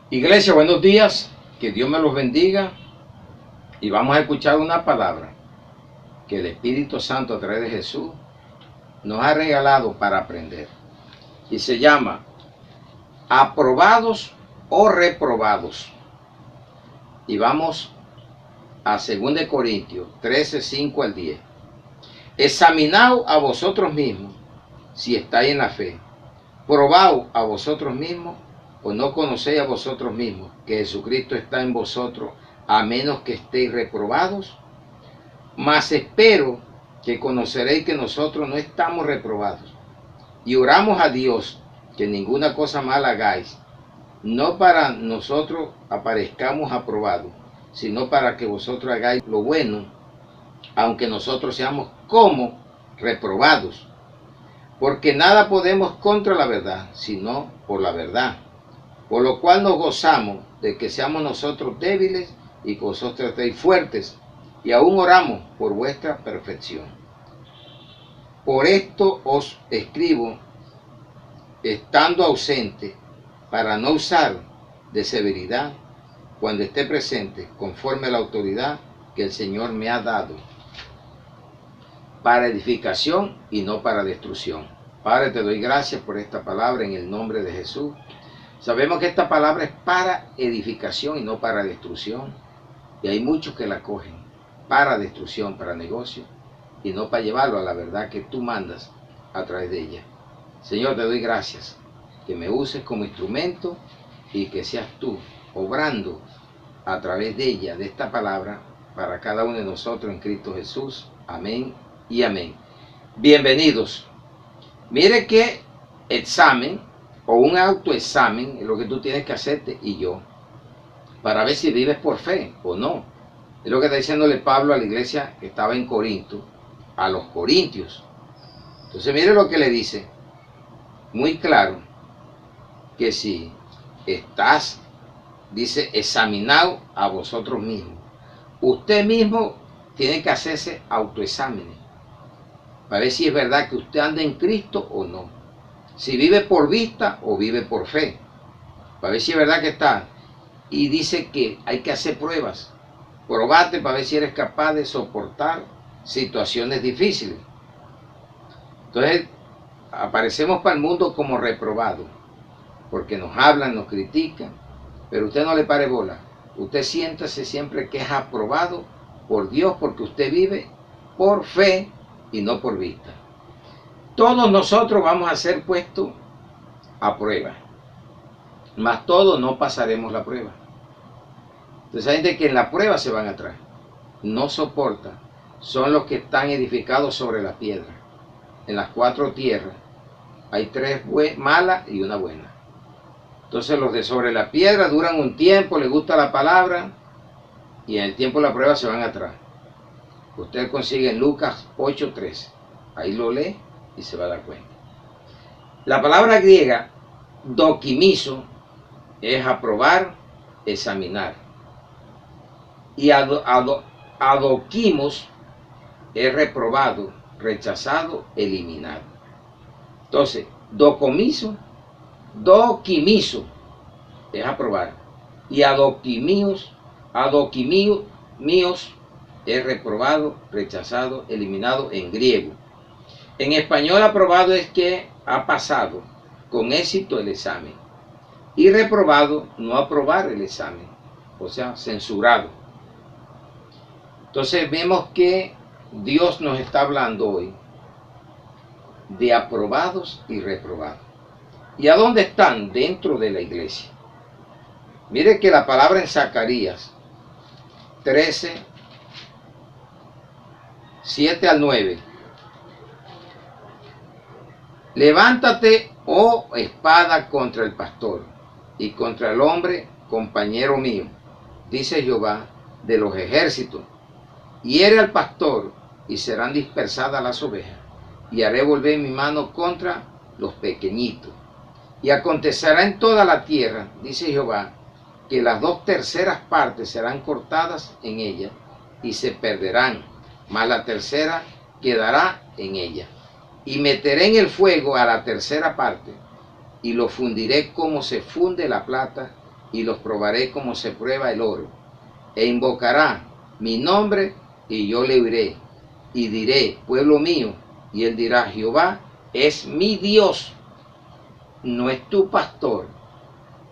Iglesia, buenos días, que Dios me los bendiga y vamos a escuchar una palabra que el Espíritu Santo a través de Jesús nos ha regalado para aprender y se llama aprobados o reprobados. Y vamos a 2 Corintios 13, 5 al 10. Examinaos a vosotros mismos si estáis en la fe, probaos a vosotros mismos, o no conocéis a vosotros mismos que Jesucristo está en vosotros, a menos que estéis reprobados. Mas espero que conoceréis que nosotros no estamos reprobados, y oramos a Dios que ninguna cosa mala hagáis, no para nosotros aparezcamos aprobados, sino para que vosotros hagáis lo bueno, aunque nosotros seamos como reprobados. Porque nada podemos contra la verdad, sino por la verdad. Por lo cual nos gozamos de que seamos nosotros débiles y que vosotros estéis fuertes, y aún oramos por vuestra perfección. Por esto os escribo, estando ausente, para no usar de severidad cuando esté presente, conforme a la autoridad que el Señor me ha dado, para edificación y no para destrucción. Padre, te doy gracias por esta palabra en el nombre de Jesús. Sabemos que esta palabra es para edificación y no para destrucción. Y hay muchos que la cogen para destrucción, para negocio, y no para llevarlo a la verdad que tú mandas a través de ella. Señor, te doy gracias, que me uses como instrumento y que seas tú obrando a través de ella, de esta palabra, para cada uno de nosotros en Cristo Jesús. Amén y amén. Bienvenidos. Mire que examen o un autoexamen es lo que tú tienes que hacerte y yo, para ver si vives por fe o no. Es lo que está diciéndole Pablo a la iglesia que estaba en Corinto, a los corintios. Entonces mire lo que le dice, muy claro, que si estás, dice, examinado a vosotros mismos. Usted mismo tiene que hacerse autoexámenes, para ver si es verdad que usted anda en Cristo o no. Si vive por vista o vive por fe, para ver si es verdad que está. Y dice que hay que hacer pruebas. Probate para ver si eres capaz de soportar situaciones difíciles. Entonces, aparecemos para el mundo como reprobados, porque nos hablan, nos critican, pero usted no le pare bola. Usted siéntase siempre que es aprobado por Dios, porque usted vive por fe y no por vista. Todos nosotros vamos a ser puestos a prueba, mas todos no pasaremos la prueba. Entonces hay gente que en la prueba se van atrás, no soporta. Son los que están edificados sobre la piedra. En las 4 tierras hay 3 malas y una buena. Entonces los de sobre la piedra duran un tiempo, les gusta la palabra, y en el tiempo de la prueba se van atrás. Usted consigue en Lucas 8:13, ahí lo lee y se va a dar cuenta. La palabra griega dokimizo es aprobar, examinar. Y adokimos es reprobado, rechazado, eliminado. Entonces, dokimizo es aprobar. Y adokimios es reprobado, rechazado, eliminado en griego. En español, aprobado es que ha pasado con éxito el examen. Y reprobado, no aprobar el examen, o sea, censurado. Entonces vemos que Dios nos está hablando hoy de aprobados y reprobados. ¿Y a dónde están? Dentro de la iglesia. Mire que la palabra en Zacarías 13, 7 al 9. Levántate, oh espada, contra el pastor y contra el hombre, compañero mío, dice Jehová de los ejércitos. Hiere al pastor y serán dispersadas las ovejas, y haré volver mi mano contra los pequeñitos. Y acontecerá en toda la tierra, dice Jehová, que las 2/3 partes serán cortadas en ella y se perderán, mas la tercera quedará en ella. Y meteré en el fuego a la 1/3 parte, y lo fundiré como se funde la plata, y los probaré como se prueba el oro. E invocará mi nombre y yo le oiré. Y diré, pueblo mío, y él dirá, Jehová es mi Dios, no es tu pastor.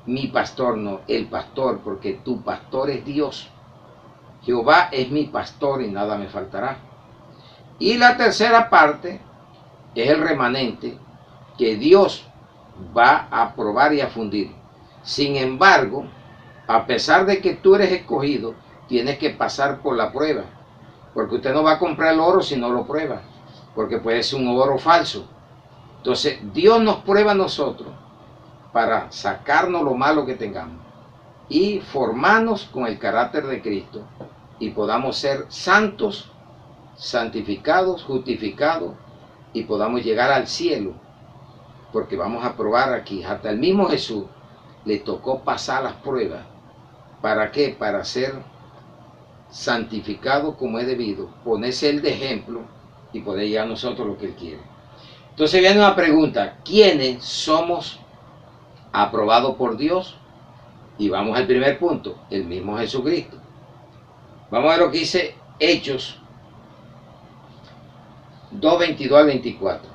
Mi pastor no, el pastor, porque tu pastor es Dios. Jehová es mi pastor y nada me faltará. Y la tercera parte es el remanente que Dios va a probar y a fundir. Sin embargo, a pesar de que tú eres escogido, tienes que pasar por la prueba. Porque usted no va a comprar el oro si no lo prueba. Porque puede ser un oro falso. Entonces, Dios nos prueba a nosotros para sacarnos lo malo que tengamos y formarnos con el carácter de Cristo y podamos ser santos, santificados, justificados y podamos llegar al cielo, porque vamos a probar aquí, hasta el mismo Jesús le tocó pasar las pruebas. ¿Para qué? Para ser santificado como es debido, ponerse él de ejemplo y poder llegar a nosotros lo que él quiere. Entonces viene una pregunta, ¿quiénes somos aprobados por Dios? Y vamos al primer punto, el mismo Jesucristo. Vamos a ver lo que dice Hechos 2, 22 al 24.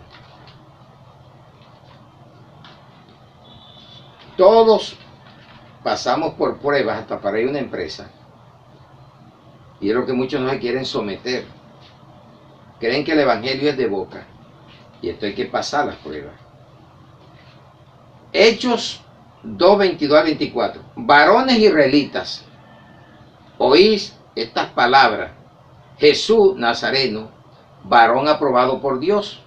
Todos pasamos por pruebas hasta para ir a una empresa. Y es lo que muchos no se quieren someter. Creen que el evangelio es de boca. Y esto hay que pasar las pruebas. Hechos 2, 22 al 24. Varones israelitas, oís estas palabras. Jesús Nazareno, varón aprobado por Dios,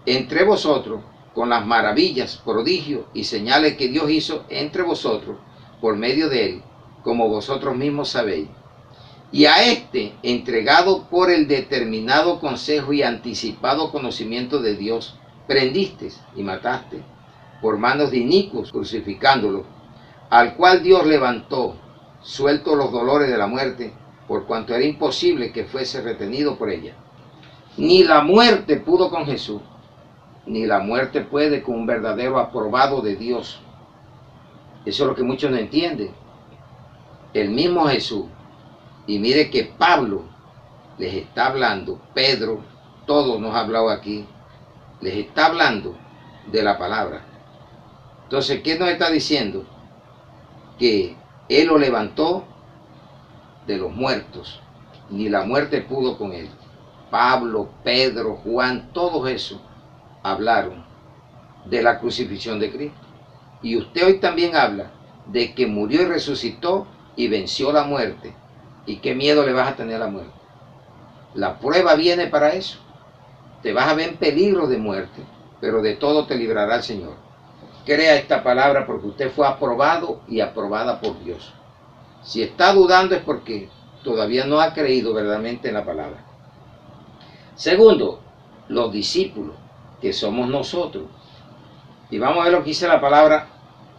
entre vosotros, con las maravillas, prodigios y señales que Dios hizo entre vosotros, por medio de él, como vosotros mismos sabéis. Y a este, entregado por el determinado consejo y anticipado conocimiento de Dios, prendiste y mataste, por manos de inicuos, crucificándolo, al cual Dios levantó, suelto los dolores de la muerte, por cuanto era imposible que fuese retenido por ella. Ni la muerte pudo con Jesús, ni la muerte puede con un verdadero aprobado de Dios. Eso es lo que muchos no entienden. El mismo Jesús, y mire que Pablo les está hablando, Pedro, todos nos ha hablado aquí, les está hablando de la palabra. Entonces, ¿qué nos está diciendo? Que él lo levantó de los muertos, ni la muerte pudo con él. Pablo, Pedro, Juan, todos esos hablaron de la crucifixión de Cristo. Y usted hoy también habla de que murió y resucitó y venció la muerte. ¿Y qué miedo le vas a tener a la muerte? La prueba viene para eso. Te vas a ver en peligro de muerte, pero de todo te librará el Señor. Crea esta palabra porque usted fue aprobado y aprobada por Dios. Si está dudando es porque todavía no ha creído verdaderamente en la palabra. Segundo, los discípulos, que somos nosotros. Y vamos a ver lo que dice la palabra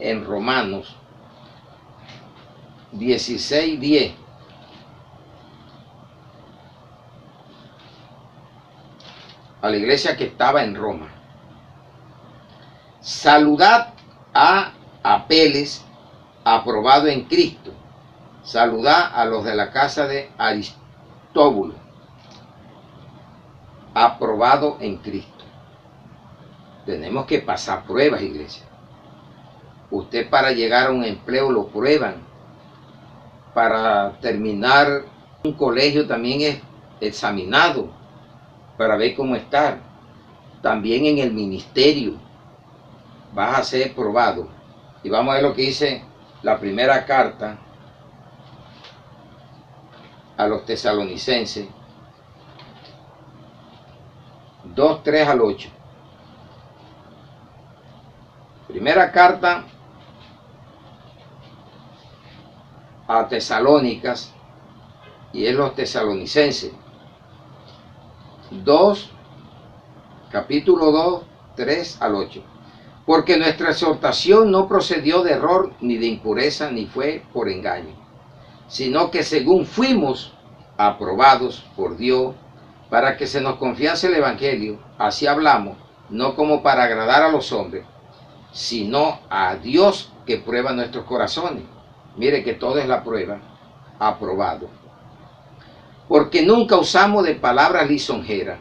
en Romanos 16, 10. A la iglesia que estaba en Roma. Saludad a Apeles, aprobado en Cristo. Saludad a los de la casa de Aristóbulo, aprobado en Cristo. Tenemos que pasar pruebas, iglesia. Usted para llegar a un empleo lo prueban. Para terminar un colegio también es examinado para ver cómo está. También en el ministerio vas a ser probado. Y vamos a ver lo que dice la primera carta a los tesalonicenses 2, 3 al 8. Primera carta a Tesalónicas, y es los tesalonicenses. Capítulo 2, 3 al 8. Porque nuestra exhortación no procedió de error, ni de impureza, ni fue por engaño, sino que según fuimos aprobados por Dios, para que se nos confiase el Evangelio, así hablamos, no como para agradar a los hombres, sino a Dios que prueba nuestros corazones. Mire que todo es la prueba, aprobado. Porque nunca usamos de palabras lisonjeras,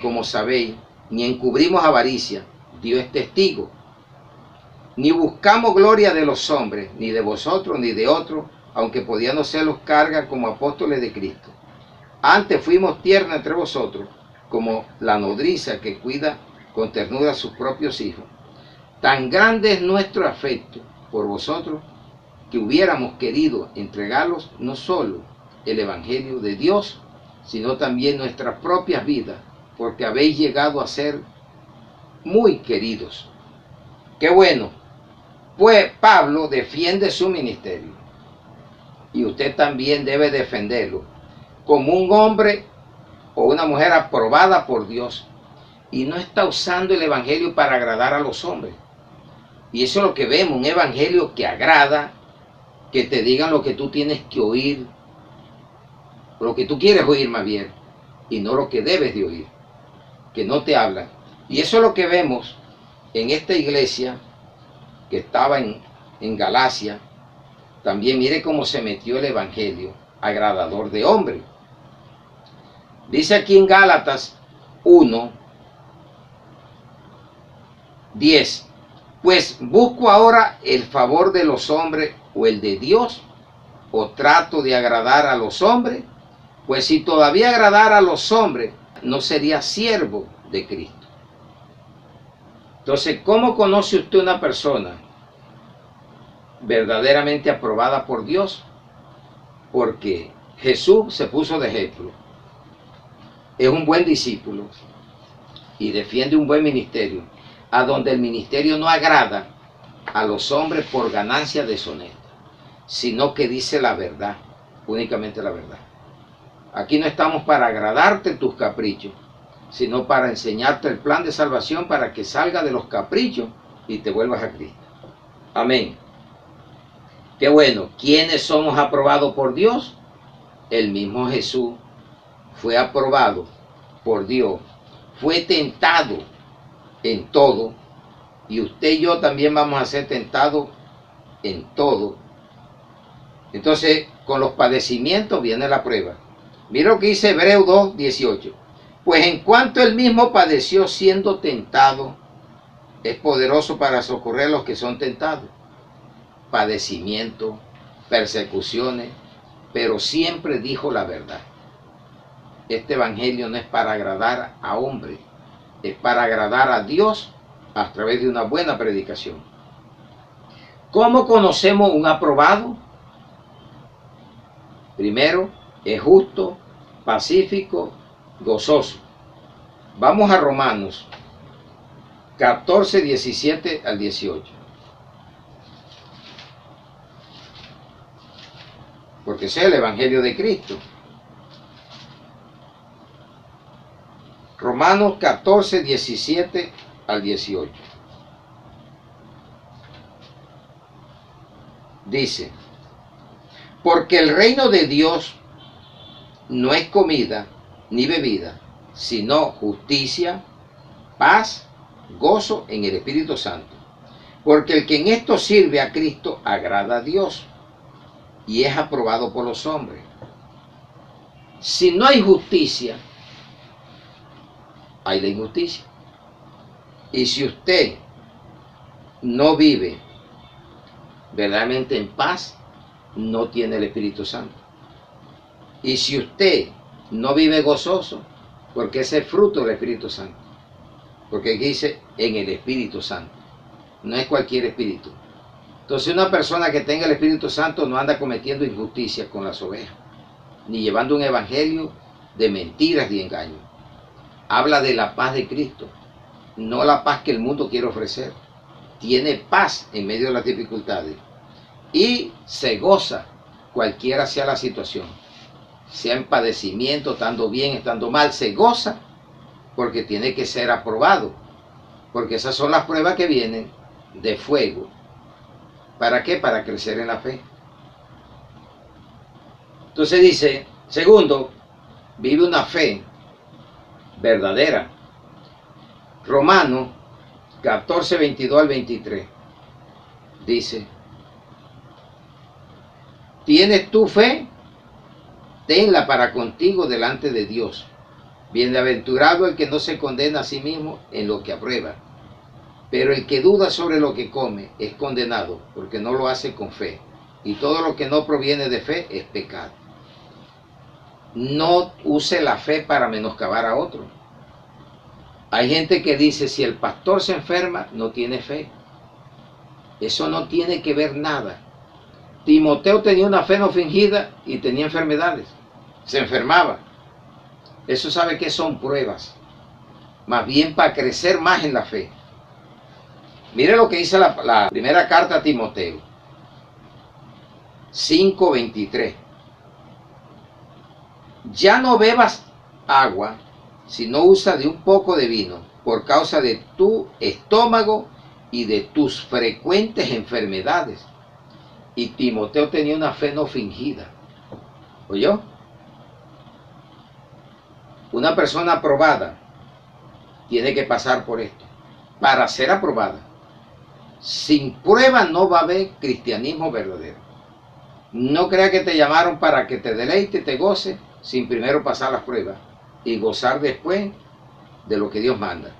como sabéis, ni encubrimos avaricia, Dios es testigo. Ni buscamos gloria de los hombres, ni de vosotros, ni de otros, aunque podíamos serlos cargas como apóstoles de Cristo. Antes fuimos tiernos entre vosotros, como la nodriza que cuida con ternura a sus propios hijos. Tan grande es nuestro afecto por vosotros, que hubiéramos querido entregarlos no solo el Evangelio de Dios, sino también nuestras propias vidas, porque habéis llegado a ser muy queridos. ¡Qué bueno! Pues Pablo defiende su ministerio, y usted también debe defenderlo, como un hombre o una mujer aprobada por Dios, y no está usando el Evangelio para agradar a los hombres. Y eso es lo que vemos, un Evangelio que agrada, que te digan lo que tú tienes que oír, lo que tú quieres oír más bien, y no lo que debes de oír, que no te hablan. Y eso es lo que vemos en esta iglesia que estaba en Galacia. También mire cómo se metió el Evangelio, agradador de hombre. Dice aquí en Gálatas 1, 10. Pues busco ahora el favor de los hombres o el de Dios, o trato de agradar a los hombres. Pues si todavía agradara a los hombres, no sería siervo de Cristo. Entonces, ¿cómo conoce usted una persona verdaderamente aprobada por Dios? Porque Jesús se puso de ejemplo. Es un buen discípulo y defiende un buen ministerio, a donde el ministerio no agrada a los hombres por ganancia deshonesta, sino que dice la verdad, únicamente la verdad. Aquí no estamos para agradarte tus caprichos, sino para enseñarte el plan de salvación para que salga de los caprichos y te vuelvas a Cristo. Amén. Qué bueno. ¿Quiénes somos aprobados por Dios? El mismo Jesús fue aprobado por Dios, fue tentado en todo, y usted y yo también vamos a ser tentados en todo. Entonces, con los padecimientos viene la prueba. Mira lo que dice Hebreos 2, 18. Pues en cuanto él mismo padeció siendo tentado, es poderoso para socorrer a los que son tentados. Padecimiento, persecuciones, pero siempre dijo la verdad. Este evangelio no es para agradar a hombres, es para agradar a Dios a través de una buena predicación. ¿Cómo conocemos un aprobado? Primero, es justo, pacífico, gozoso. Vamos a Romanos 14, 17 al 18. Porque ese es el Evangelio de Cristo. Romanos 14, 17 al 18. Dice, porque el reino de Dios no es comida ni bebida, sino justicia, paz, gozo en el Espíritu Santo. Porque el que en esto sirve a Cristo agrada a Dios y es aprobado por los hombres. Si no hay justicia, hay la injusticia. Y si usted no vive verdaderamente en paz, no tiene el Espíritu Santo. Y si usted no vive gozoso, porque ese es fruto del Espíritu Santo. Porque aquí dice en el Espíritu Santo. No es cualquier espíritu. Entonces una persona que tenga el Espíritu Santo no anda cometiendo injusticia con las ovejas, ni llevando un evangelio de mentiras y engaños. Habla de la paz de Cristo, no la paz que el mundo quiere ofrecer. Tiene paz en medio de las dificultades y se goza cualquiera sea la situación, sea en padecimiento, estando bien, estando mal, se goza porque tiene que ser aprobado, porque esas son las pruebas que vienen de fuego. ¿Para qué? Para crecer en la fe. Entonces dice, segundo, vive una fe verdadera. Romanos 14, 22 al 23. Dice, ¿tienes tu fe? Tenla para contigo delante de Dios. Bienaventurado el que no se condena a sí mismo en lo que aprueba. Pero el que duda sobre lo que come es condenado, porque no lo hace con fe. Y todo lo que no proviene de fe es pecado. No use la fe para menoscabar a otro. Hay gente que dice, si el pastor se enferma, no tiene fe. Eso no tiene que ver nada. Timoteo tenía una fe no fingida y tenía enfermedades. Se enfermaba. Eso sabe que son pruebas. Más bien para crecer más en la fe. Mire lo que dice la primera carta a Timoteo. 5:23. Ya no bebas agua, sino usa de un poco de vino, por causa de tu estómago y de tus frecuentes enfermedades. Y Timoteo tenía una fe no fingida. ¿Oyó? Una persona aprobada tiene que pasar por esto para ser aprobada. Sin prueba no va a haber cristianismo verdadero. No crea que te llamaron para que te deleite, te goce, sin primero pasar las pruebas y gozar después de lo que Dios manda.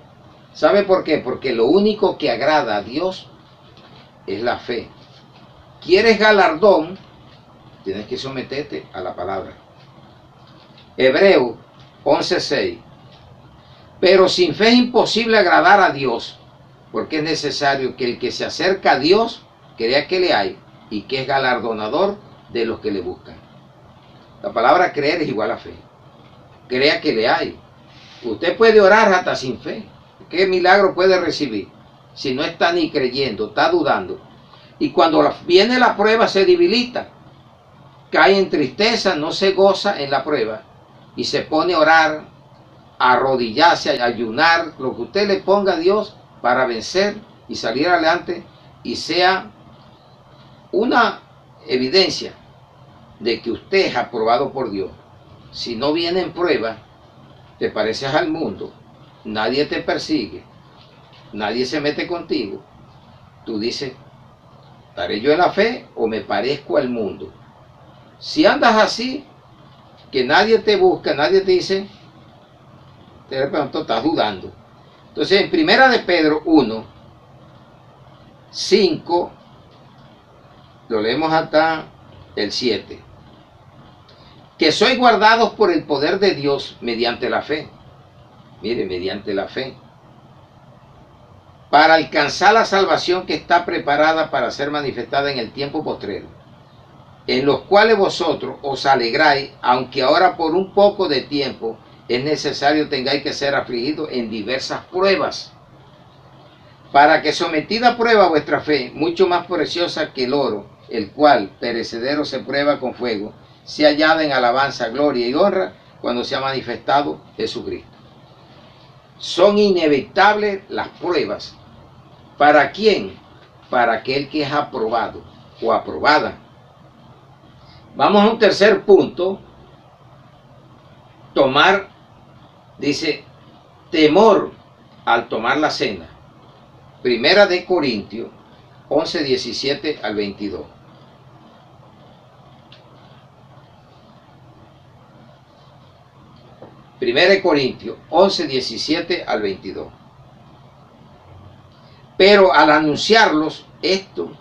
¿Sabe por qué? Porque lo único que agrada a Dios es la fe. ¿Quieres galardón? Tienes que someterte a la palabra. Hebreo 11:6. Pero sin fe es imposible agradar a Dios, porque es necesario que el que se acerca a Dios crea que le hay y que es galardonador de los que le buscan. La palabra creer es igual a fe. Crea que le hay. Usted puede orar hasta sin fe. ¿Qué milagro puede recibir? Si no está ni creyendo, está dudando. Y cuando viene la prueba se debilita, cae en tristeza, no se goza en la prueba y se pone a orar, a arrodillarse, a ayunar, lo que usted le ponga a Dios para vencer y salir adelante y sea una evidencia de que usted es aprobado por Dios. Si no viene en prueba, te pareces al mundo, nadie te persigue, nadie se mete contigo. Tú dices, ¿estaré yo en la fe o me parezco al mundo? Si andas así, que nadie te busca, nadie te dice, de pronto estás dudando. Entonces, en primera de Pedro 1, 5, lo leemos hasta el 7. Que sois guardados por el poder de Dios mediante la fe. Mire, mediante la fe. Para alcanzar la salvación que está preparada para ser manifestada en el tiempo postrero, en los cuales vosotros os alegráis, aunque ahora por un poco de tiempo es necesario tengáis que ser afligidos en diversas pruebas, para que sometida a prueba vuestra fe, mucho más preciosa que el oro, el cual perecedero se prueba con fuego, sea hallada en alabanza, gloria y honra cuando se ha manifestado Jesucristo. Son inevitables las pruebas. ¿Para quién? Para aquel que es aprobado o aprobada. Vamos a un tercer punto. Tomar, dice, temor al tomar la cena. Primera de Corintios 11, 17 al 22. Primera de Corintios 11, 17 al 22. Pero al anunciarlos esto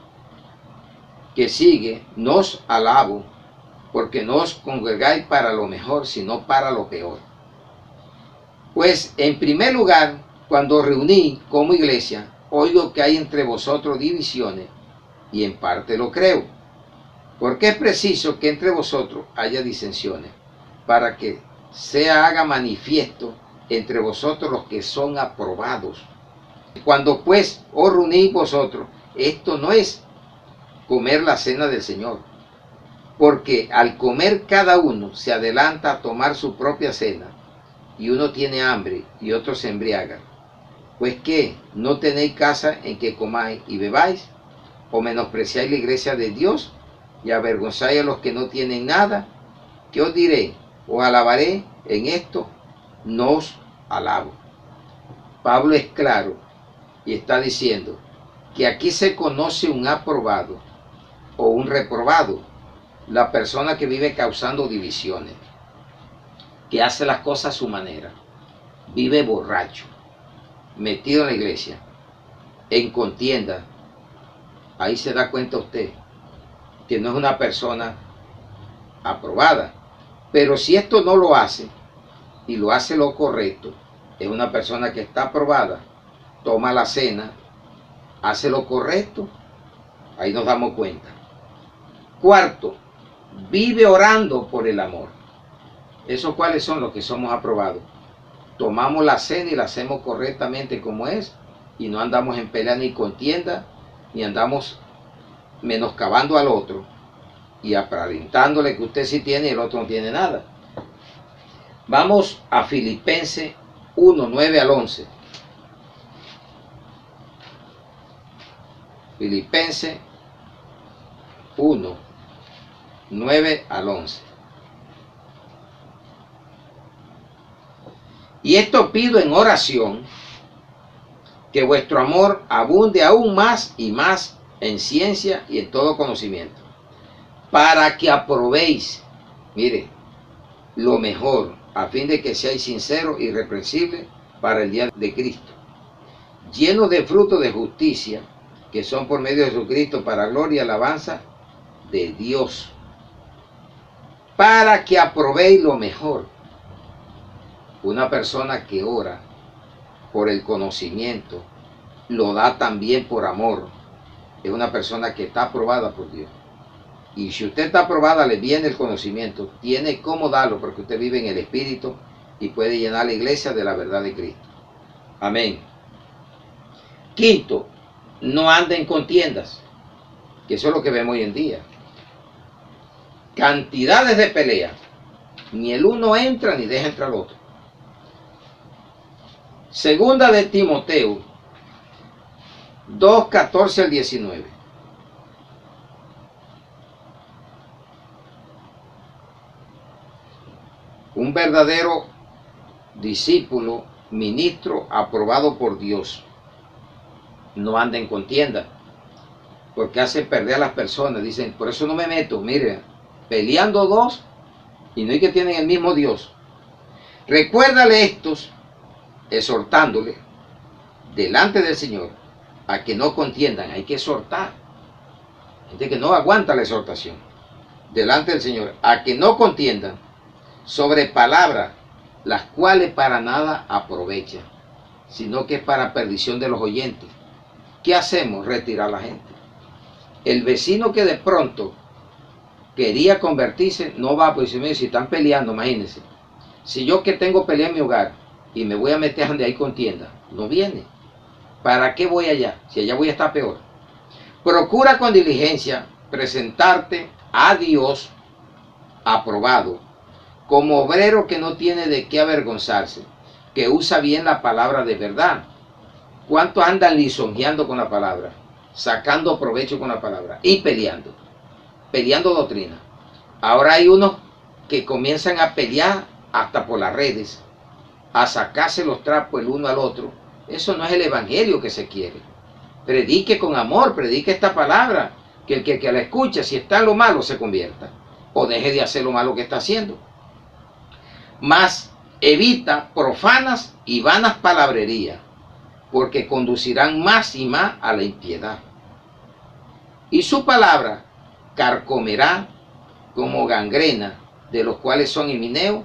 que sigue, no os alabo, porque no os congregáis para lo mejor, sino para lo peor. Pues en primer lugar, cuando os reuní como iglesia, oigo que hay entre vosotros divisiones, y en parte lo creo, porque es preciso que entre vosotros haya disensiones, para que se haga manifiesto entre vosotros los que son aprobados. Cuando pues os reunís vosotros, esto no es comer la cena del Señor, porque al comer cada uno se adelanta a tomar su propia cena, y uno tiene hambre y otro se embriaga. Pues ¿qué? ¿No tenéis casa en que comáis y bebáis? ¿O menospreciáis la iglesia de Dios y avergonzáis a los que no tienen nada? ¿Qué os diré? ¿Os alabaré en esto? No os alabo. Pablo es claro. y está diciendo que aquí se conoce un aprobado o un reprobado, la persona que vive causando divisiones, que hace las cosas a su manera, vive borracho, metido en la iglesia, en contienda. Ahí se da cuenta usted que no es una persona aprobada. Pero si esto no lo hace y lo hace lo correcto, es una persona que está aprobada, toma la cena, hace lo correcto, ahí nos damos cuenta. Cuarto, vive orando por el amor. ¿Esos cuáles son los que somos aprobados? Tomamos la cena y la hacemos correctamente como es, y no andamos en pelea ni contienda, ni andamos menoscabando al otro y aparentándole que usted sí tiene y el otro no tiene nada. Vamos a Filipenses 1, 9 al 11. Filipenses 1, 9 al 11. Y esto pido en oración, que vuestro amor abunde aún más y más en ciencia y en todo conocimiento, para que aprobéis, mire, lo mejor, a fin de que seáis sinceros y irreprensibles para el día de Cristo, llenos de frutos de justicia, que son por medio de Jesucristo para gloria y alabanza de Dios, para que aprobéis lo mejor. Una persona que ora por el conocimiento, lo da también por amor. Es una persona que está aprobada por Dios. Y si usted está aprobada, le viene el conocimiento, tiene cómo darlo, porque usted vive en el Espíritu y puede llenar la iglesia de la verdad de Cristo. Amén. Quinto, no ande en contiendas, que eso es lo que vemos hoy en día. Cantidades de peleas. Ni el uno entra ni deja entrar al otro. Segunda de Timoteo 2, 14 al 19. Un verdadero discípulo, ministro aprobado por Dios, no anda en contienda, porque hace perder a las personas. Dicen, por eso no me meto. Mire, peleando dos y no hay que tienen el mismo Dios. Recuérdale estos, exhortándole delante del Señor a que no contiendan. Hay que exhortar. Gente que no aguanta la exhortación delante del Señor, a que no contiendan sobre palabras, las cuales para nada aprovechan, sino que es para perdición de los oyentes. ¿Qué hacemos? Retirar a la gente. El vecino que de pronto quería convertirse, no va, pues si están peleando, imagínense. Si yo que tengo pelea en mi hogar y me voy a meter donde hay contienda, no viene. ¿Para qué voy allá? Si allá voy a estar peor. Procura con diligencia presentarte a Dios aprobado, como obrero que no tiene de qué avergonzarse, que usa bien la palabra de verdad. ¿Cuántos andan lisonjeando con la palabra? Sacando provecho con la palabra y peleando doctrina. Ahora hay unos que comienzan a pelear hasta por las redes, a sacarse los trapos el uno al otro. Eso no es el evangelio que se quiere. Predique con amor, predique esta palabra, que el que la escucha, si está en lo malo, se convierta o deje de hacer lo malo que está haciendo. Mas evita profanas y vanas palabrerías, porque conducirán más y más a la impiedad. Y su palabra carcomerá como gangrena, de los cuales son Himeneo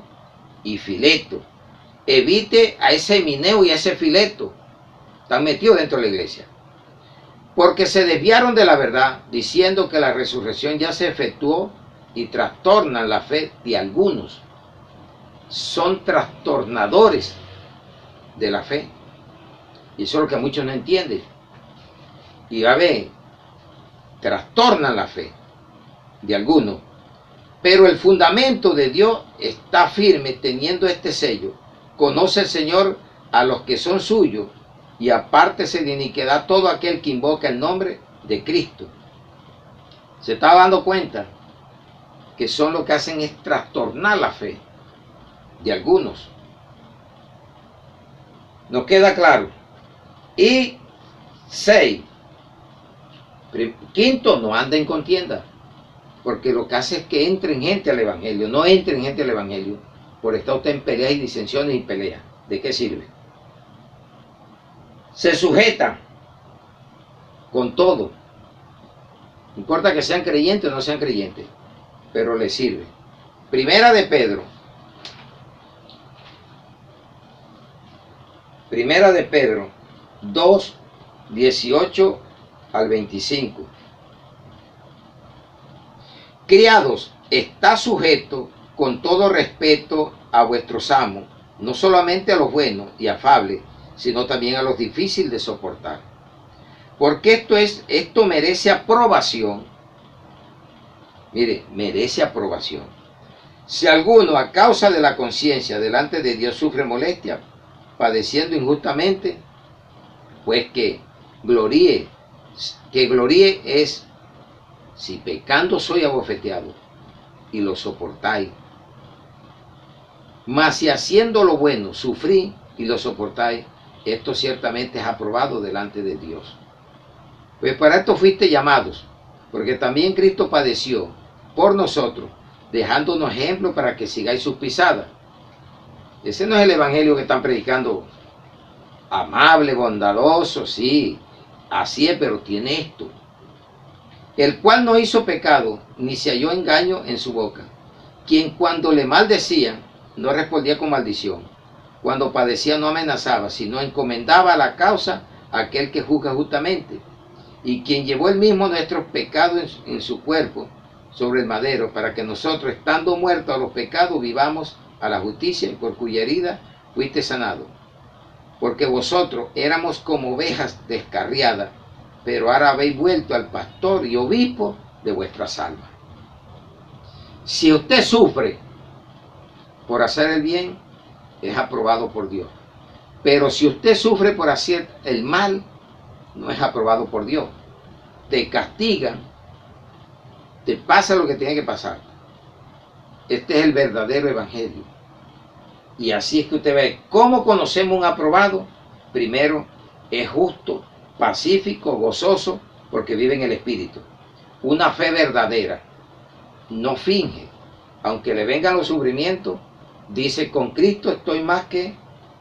y Fileto. Evite a ese Himeneo y a ese Fileto. Están metidos dentro de la iglesia. Porque se desviaron de la verdad, diciendo que la resurrección ya se efectuó, y trastornan la fe de algunos. Son trastornadores de la fe. Y eso es lo que muchos no entienden. Y a ver, trastornan la fe de algunos. Pero el fundamento de Dios está firme, teniendo este sello. Conoce el Señor a los que son suyos, y apártese de iniquidad todo aquel que invoca el nombre de Cristo. Se está dando cuenta que son lo que hacen es trastornar la fe de algunos. ¿Nos queda claro? Y 6. Quinto, no anda en contienda, porque lo que hace es que entren gente al Evangelio. No entren gente al Evangelio por estar usted en peleas y disensiones y peleas. ¿De qué sirve? Se sujeta con todo. No importa que sean creyentes o no sean creyentes, pero le sirve. Primera de Pedro. Primera de Pedro 2, 18 al 25. Criados, está sujeto con todo respeto a vuestros amos, no solamente a los buenos y afables, sino también a los difíciles de soportar. Porque esto merece aprobación. Mire, merece aprobación. Si alguno a causa de la conciencia delante de Dios sufre molestia, padeciendo injustamente, pues que gloríe es, si pecando soy abofeteado y lo soportáis. Mas si haciendo lo bueno sufrí y lo soportáis, esto ciertamente es aprobado delante de Dios. Pues para esto fuiste llamados, porque también Cristo padeció por nosotros, dejándonos ejemplo para que sigáis sus pisadas. Ese no es el evangelio que están predicando. Amable, bondadoso, sí, así es, pero tiene esto. El cual no hizo pecado, ni se halló engaño en su boca. Quien cuando le maldecían, no respondía con maldición. Cuando padecía no amenazaba, sino encomendaba la causa a aquel que juzga justamente. Y quien llevó él mismo nuestros pecados en su cuerpo sobre el madero, para que nosotros, estando muertos a los pecados, vivamos a la justicia, y por cuya herida fuiste sanado. Porque vosotros éramos como ovejas descarriadas, pero ahora habéis vuelto al pastor y obispo de vuestras almas. Si usted sufre por hacer el bien, es aprobado por Dios. Pero si usted sufre por hacer el mal, no es aprobado por Dios. Te castigan, te pasa lo que tiene que pasar. Este es el verdadero evangelio. Y así es que usted ve, ¿cómo conocemos un aprobado? Primero, es justo, pacífico, gozoso, porque vive en el Espíritu. Una fe verdadera, no finge. Aunque le vengan los sufrimientos, dice, con Cristo estoy más que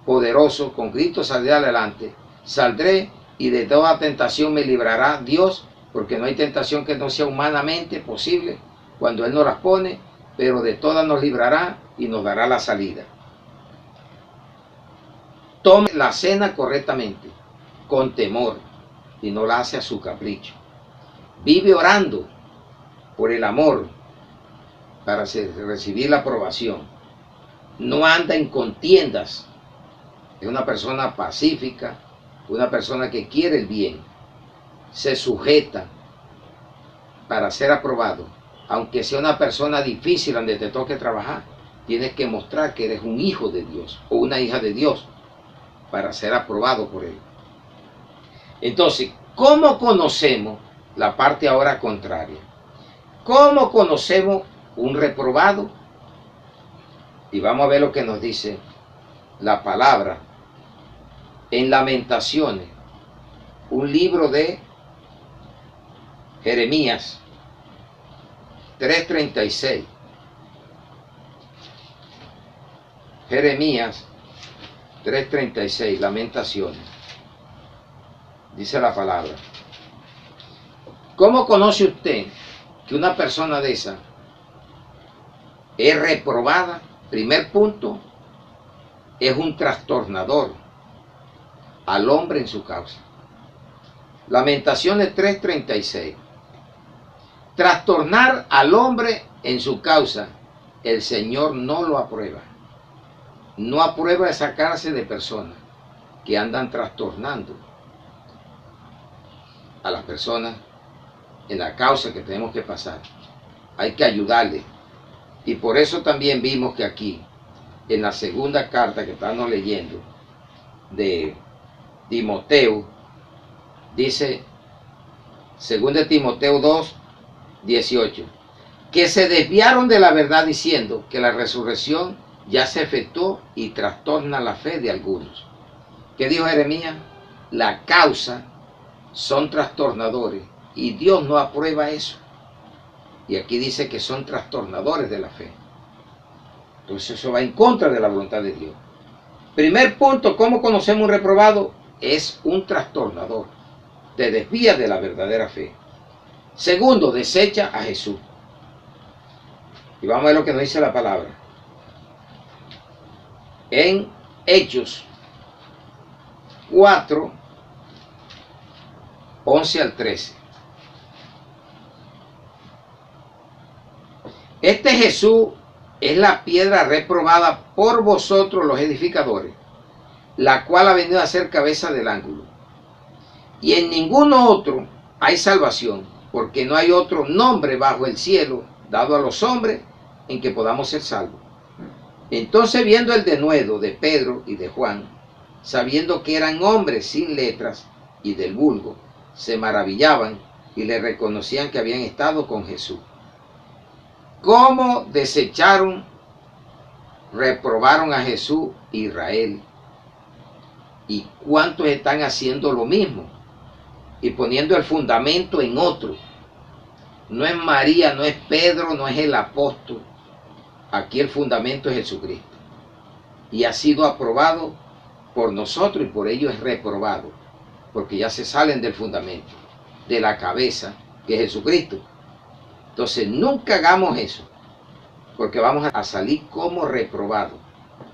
poderoso, con Cristo saldré adelante. Saldré y de toda tentación me librará Dios, porque no hay tentación que no sea humanamente posible cuando Él nos las pone, pero de todas nos librará y nos dará la salida. Tome la cena correctamente, con temor, y no la hace a su capricho. Vive orando por el amor para recibir la aprobación. No anda en contiendas. Es una persona pacífica, una persona que quiere el bien. Se sujeta para ser aprobado. Aunque sea una persona difícil donde te toque trabajar, tienes que mostrar que eres un hijo de Dios o una hija de Dios para ser aprobado por Él. Entonces, ¿cómo conocemos la parte ahora contraria? ¿Cómo conocemos un reprobado? Y vamos a ver lo que nos dice la palabra en Lamentaciones, un libro de Jeremías 3:36. Jeremías 3:36, Lamentaciones. Dice la palabra. ¿Cómo conoce usted que una persona de esa es reprobada? Primer punto, es un trastornador al hombre en su causa. Lamentaciones 3:36. Trastornar al hombre en su causa, el Señor no lo aprueba. No aprueba esa clase de personas que andan trastornando a las personas en la causa que tenemos que pasar. Hay que ayudarle. Y por eso también vimos que aquí, en la segunda carta que estamos leyendo de Timoteo, dice, 2 Timoteo 2:18, que se desviaron de la verdad diciendo que la resurrección ya se efectuó y trastorna la fe de algunos. ¿Qué dijo Jeremías? La causa son trastornadores y Dios no aprueba eso. Y aquí dice que son trastornadores de la fe. Entonces eso va en contra de la voluntad de Dios. Primer punto, ¿cómo conocemos un reprobado? Es un trastornador. Te desvía de la verdadera fe. Segundo, desecha a Jesús. Y vamos a ver lo que nos dice la palabra. En Hechos 4, 11 al 13. Este Jesús es la piedra reprobada por vosotros los edificadores, la cual ha venido a ser cabeza del ángulo. Y en ninguno otro hay salvación, porque no hay otro nombre bajo el cielo dado a los hombres en que podamos ser salvos. Entonces, viendo el denuedo de Pedro y de Juan, sabiendo que eran hombres sin letras y del vulgo, se maravillaban y le reconocían que habían estado con Jesús. ¿Cómo desecharon, reprobaron a Jesús, Israel? ¿Y cuántos están haciendo lo mismo? Y poniendo el fundamento en otro. No es María, no es Pedro, no es el apóstol. Aquí el fundamento es Jesucristo. Y ha sido aprobado por nosotros y por ello es reprobado. Porque ya se salen del fundamento, de la cabeza, que es Jesucristo. Entonces nunca hagamos eso, porque vamos a salir como reprobados.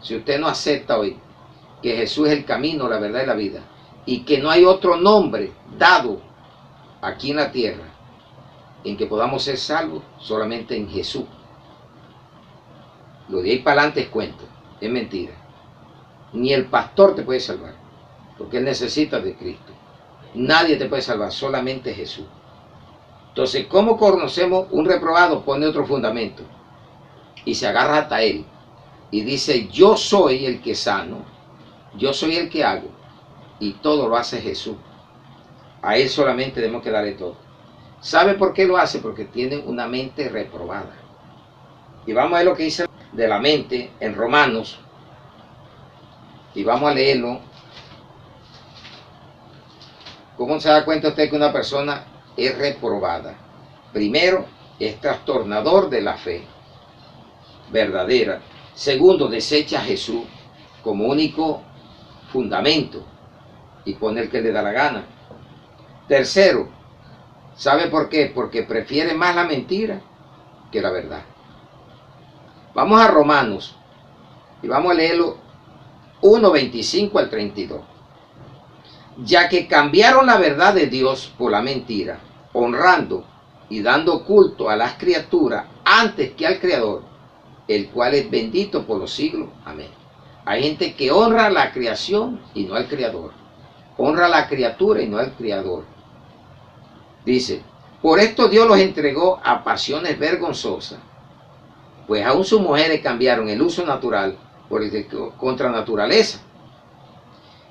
Si usted no acepta hoy que Jesús es el camino, la verdad y la vida, y que no hay otro nombre dado aquí en la tierra en que podamos ser salvos, solamente en Jesús. Lo de ahí para adelante es cuento, es mentira. Ni el pastor te puede salvar, porque él necesita de Cristo. Nadie te puede salvar, solamente Jesús. Entonces, ¿cómo conocemos un reprobado? Pone otro fundamento y se agarra hasta él y dice: yo soy el que sano, yo soy el que hago, y todo lo hace Jesús. A él solamente tenemos que darle todo. ¿Sabe por qué lo hace? Porque tiene una mente reprobada. Y vamos a ver lo que dice de la mente en Romanos, y vamos a leerlo. ¿Cómo se da cuenta usted que una persona es reprobada? Primero, es trastornador de la fe verdadera. Segundo, desecha a Jesús como único fundamento y pone el que le da la gana. Tercero, ¿sabe por qué? Porque prefiere más la mentira que la verdad. Vamos a Romanos y vamos a leerlo 1:25 al 32. Ya que cambiaron la verdad de Dios por la mentira, honrando y dando culto a las criaturas antes que al Creador, el cual es bendito por los siglos. Amén. Hay gente que honra la creación y no al Creador. Honra a la criatura y no al Creador. Dice: por esto Dios los entregó a pasiones vergonzosas, pues aún sus mujeres cambiaron el uso natural por el de contra naturaleza.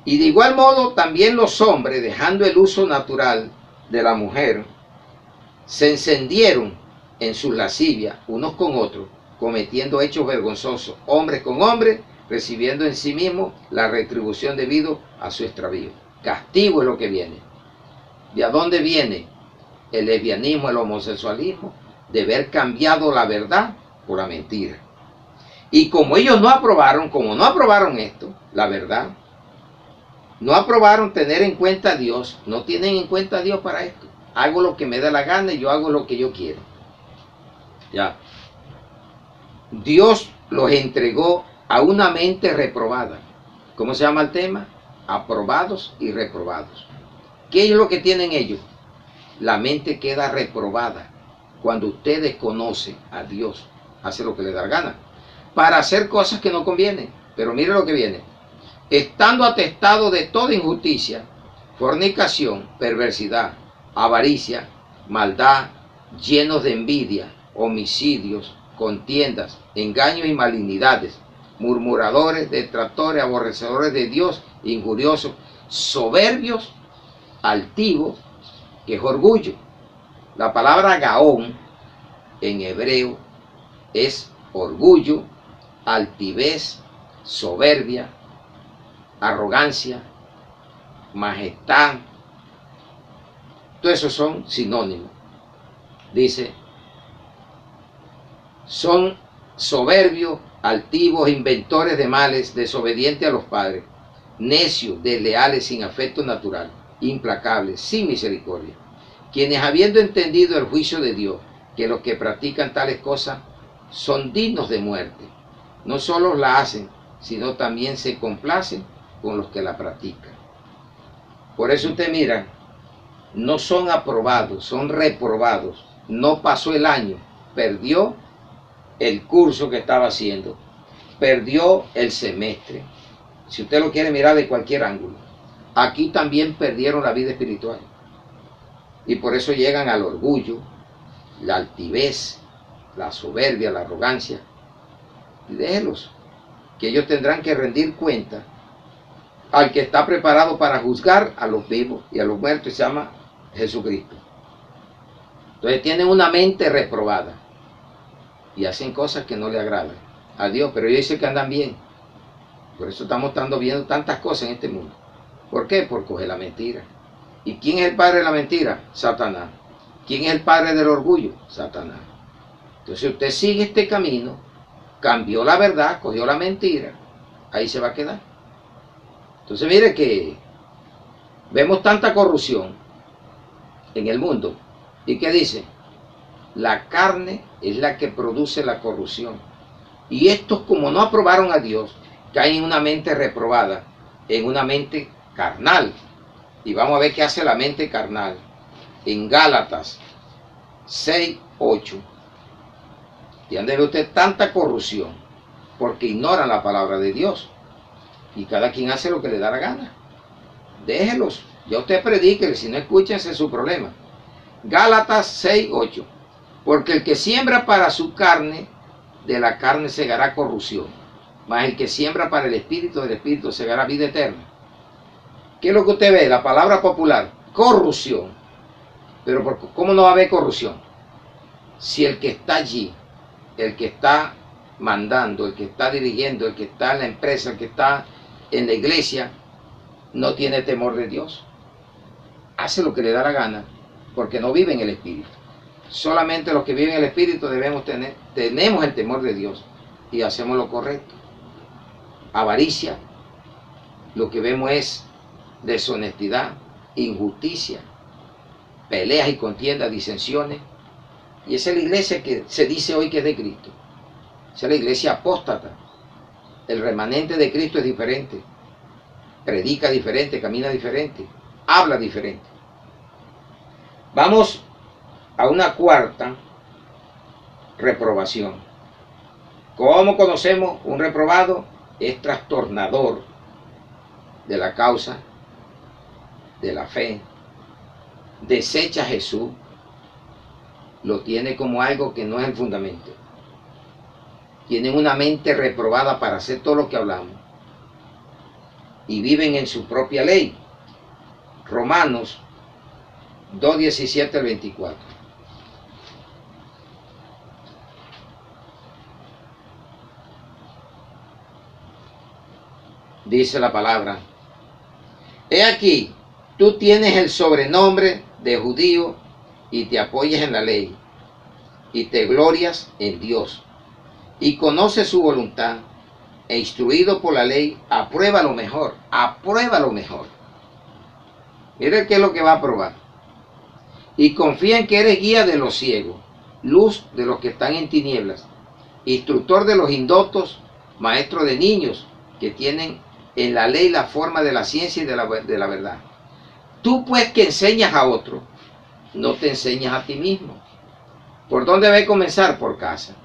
Y de igual modo también los hombres, dejando el uso natural de la mujer, se encendieron en sus lascivias unos con otros, cometiendo hechos vergonzosos, hombres con hombres, recibiendo en sí mismos la retribución debido a su extravío. Castigo es lo que viene. ¿De a dónde viene el lesbianismo, el homosexualismo? De haber cambiado la verdad por la mentira. Y como ellos no aprobaron esto, la verdad, no aprobaron tener en cuenta a Dios, no tienen en cuenta a Dios para esto. Hago lo que me da la gana y yo hago lo que yo quiero. Ya. Dios los entregó a una mente reprobada. ¿Cómo se llama el tema? Aprobados y reprobados. ¿Qué es lo que tienen ellos? La mente queda reprobada cuando usted desconoce a Dios, hace lo que le da la gana, para hacer cosas que no convienen. Pero mire lo que viene: estando atestado de toda injusticia, fornicación, perversidad, avaricia, maldad, llenos de envidia, homicidios, contiendas, engaños y malignidades, murmuradores, detractores, aborrecedores de Dios, injuriosos, soberbios, altivos, que es orgullo. La palabra gaón en hebreo es orgullo, altivez, soberbia, arrogancia, majestad, Todos esos son sinónimos. Dice, son soberbios, altivos, inventores de males, desobedientes a los padres, necios, desleales, sin afecto natural, implacables, sin misericordia, quienes habiendo entendido el juicio de Dios, que los que practican tales cosas son dignos de muerte, no solo la hacen, sino también se complacen con los que la practican. Por eso usted mira, no son aprobados, son reprobados. No pasó el año, perdió el curso que estaba haciendo, perdió el semestre. Si usted lo quiere mirar de cualquier ángulo, aquí también perdieron la vida espiritual. Y por eso llegan al orgullo, la altivez, la soberbia, la arrogancia. Y déjenlos, que ellos tendrán que rendir cuenta al que está preparado para juzgar a los vivos y a los muertos, y se llama Jesucristo. Entonces tienen una mente reprobada y hacen cosas que no le agradan a Dios, pero ellos dicen que andan bien. Por eso estamos viendo tantas cosas en este mundo. ¿Por qué? Por coger la mentira. ¿Y quién es el padre de la mentira? Satanás. ¿Quién es el padre del orgullo? Satanás. Entonces usted sigue este camino, cambió la verdad, cogió la mentira, ahí se va a quedar. Entonces mire que vemos tanta corrupción en el mundo. ¿Y qué dice? La carne es la que produce la corrupción. Y estos, como no aprobaron a Dios, caen en una mente reprobada, en una mente carnal. Y vamos a ver qué hace la mente carnal. En Gálatas 6:8. Y ande ve usted tanta corrupción, porque ignoran la palabra de Dios. Y cada quien hace lo que le da la gana. Déjelos. Ya usted predique, si no escuchan, ese es su problema. Gálatas 6:8. Porque el que siembra para su carne, de la carne segará corrupción. Mas el que siembra para el espíritu, del espíritu segará vida eterna. ¿Qué es lo que usted ve? La palabra popular, corrupción. Pero ¿cómo no va a haber corrupción? Si el que está allí, el que está mandando, el que está dirigiendo, el que está en la empresa, el que está en la iglesia, no tiene temor de Dios. Hace lo que le da la gana, porque no vive en el Espíritu. Solamente los que viven en el Espíritu tenemos el temor de Dios y hacemos lo correcto. Avaricia, lo que vemos es deshonestidad, injusticia, peleas y contiendas, disensiones. Y esa es la iglesia que se dice hoy que es de Cristo. Esa es la iglesia apóstata. El remanente de Cristo es diferente. Predica diferente, camina diferente, habla diferente. Vamos a una cuarta reprobación. ¿Cómo conocemos un reprobado? Es trastornador de la causa, de la fe. Desecha a Jesús. Lo tiene como algo que no es el fundamento. Tienen una mente reprobada para hacer todo lo que hablamos. Y viven en su propia ley. Romanos 2:17 al 24. Dice la palabra: he aquí, tú tienes el sobrenombre de judío y te apoyas en la ley y te glorias en Dios y conoces su voluntad e instruido por la ley, aprueba lo mejor, aprueba lo mejor. Mire qué es lo que va a aprobar. Y confía en que eres guía de los ciegos, luz de los que están en tinieblas, instructor de los indoctos, maestro de niños que tienen en la ley la forma de la ciencia y de la verdad. Tú pues que enseñas a otro, no te enseñas a ti mismo. ¿Por dónde debe comenzar? Por casa.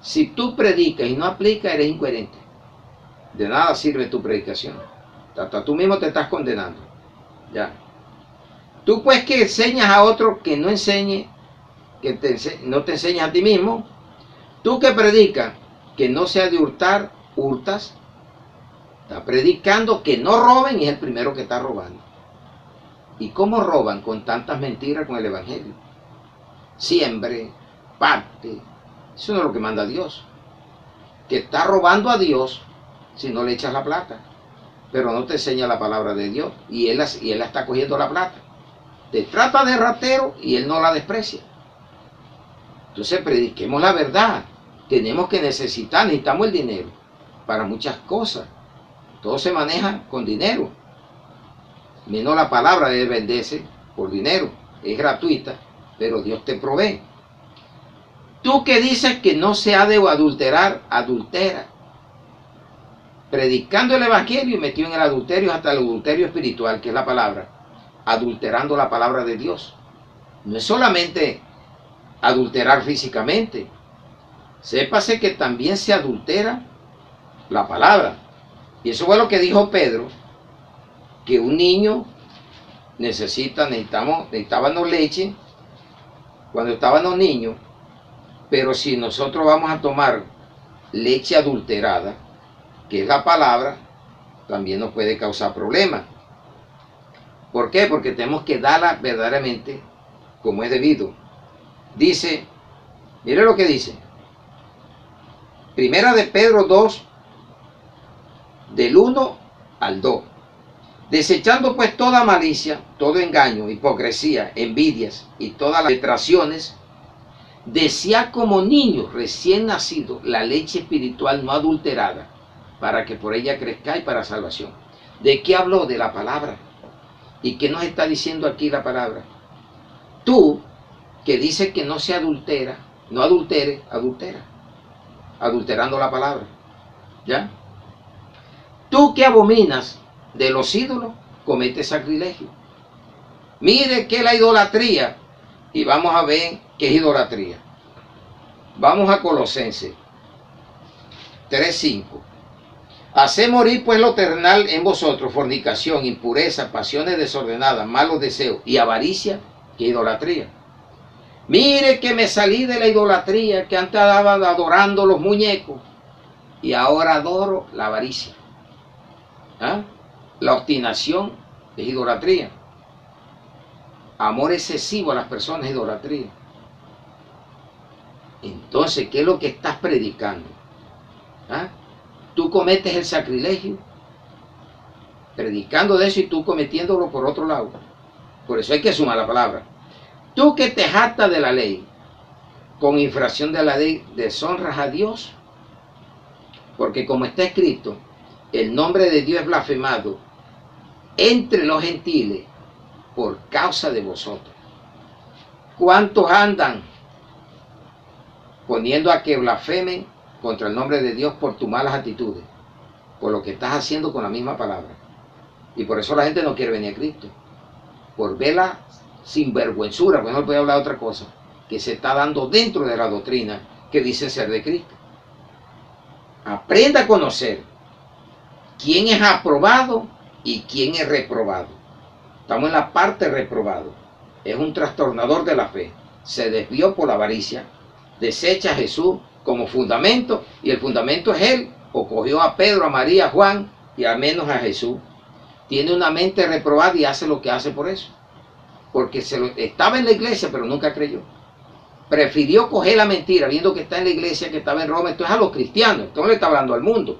Si tú predicas y no aplicas, eres incoherente. De nada sirve tu predicación. Hasta tú mismo te estás condenando. Ya. Tú pues que enseñas a otro que no enseñe, no te enseñas a ti mismo. Tú que predicas que no sea de hurtar, hurtas. Está predicando que no roben y es el primero que está robando. ¿Y cómo roban? Con tantas mentiras con el evangelio. Siembre, parte. Eso no es lo que manda Dios. Que está robando a Dios si no le echas la plata. Pero no te enseña la palabra de Dios. Y él la está cogiendo la plata. te trata de ratero y él no la desprecia. Entonces prediquemos la verdad. Necesitamos el dinero para muchas cosas. Todo se maneja con dinero. Menos la palabra debe venderse por dinero. Es gratuita, pero Dios te provee. Tú que dices que no se ha de adulterar, adultera. Predicando el evangelio y metido en el adulterio, hasta el adulterio espiritual, que es la palabra. Adulterando la palabra de Dios. No es solamente adulterar físicamente. Sépase que también se adultera la palabra. Y eso fue lo que dijo Pedro, que un niño necesitábamos leche cuando estábamos niños, pero si nosotros vamos a tomar leche adulterada, que es la palabra, también nos puede causar problemas. ¿Por qué? Porque tenemos que darla verdaderamente como es debido. Dice, mire lo que dice. Primera de Pedro 2, del 1 al 2. Desechando pues toda malicia, todo engaño, hipocresía, envidias y todas las detracciones, desead como niños recién nacidos la leche espiritual no adulterada, para que por ella crezcáis para salvación. ¿De qué habló? De la palabra. ¿Y qué nos está diciendo aquí la palabra? Tú, que dices que no se adultera, no adultere, adultera. Adulterando la palabra. ¿Ya? Tú que abominas de los ídolos, cometes sacrilegio. Mire que la idolatría, y vamos a ver qué es idolatría. Vamos a Colosenses 3:5. Haced morir pues lo terrenal en vosotros, fornicación, impureza, pasiones desordenadas, malos deseos y avaricia, que idolatría. Mire que me salí de la idolatría, que antes andaba adorando los muñecos, y ahora adoro la avaricia. ¿Ah? La obstinación es idolatría. Amor excesivo a las personas es idolatría. Entonces, ¿qué es lo que estás predicando? ¿Ah? Tú cometes el sacrilegio predicando de eso y tú cometiéndolo por otro lado. Por eso hay que sumar la palabra. Tú que te jactas de la ley, con infracción de la ley, deshonras a Dios. Porque como está escrito, el nombre de Dios es blasfemado entre los gentiles por causa de vosotros. ¿Cuántos andan poniendo a que blasfemen contra el nombre de Dios por tus malas actitudes? Por lo que estás haciendo con la misma palabra. Y por eso la gente no quiere venir a Cristo. Por verla sinvergüenzura, pues no puede hablar de otra cosa, que se está dando dentro de la doctrina que dice ser de Cristo. Aprenda a conocer quién es aprobado y quién es reprobado. Estamos en la parte reprobado. Es un trastornador de la fe. Se desvió por la avaricia. Desecha a Jesús como fundamento, y el fundamento es él. O cogió a Pedro, a María, a Juan y al menos a Jesús. Tiene una mente reprobada y hace lo que hace por eso. Porque estaba en la iglesia pero nunca creyó. Prefirió coger la mentira viendo que está en la iglesia, que estaba en Roma. Esto es a los cristianos, esto no le está hablando al mundo.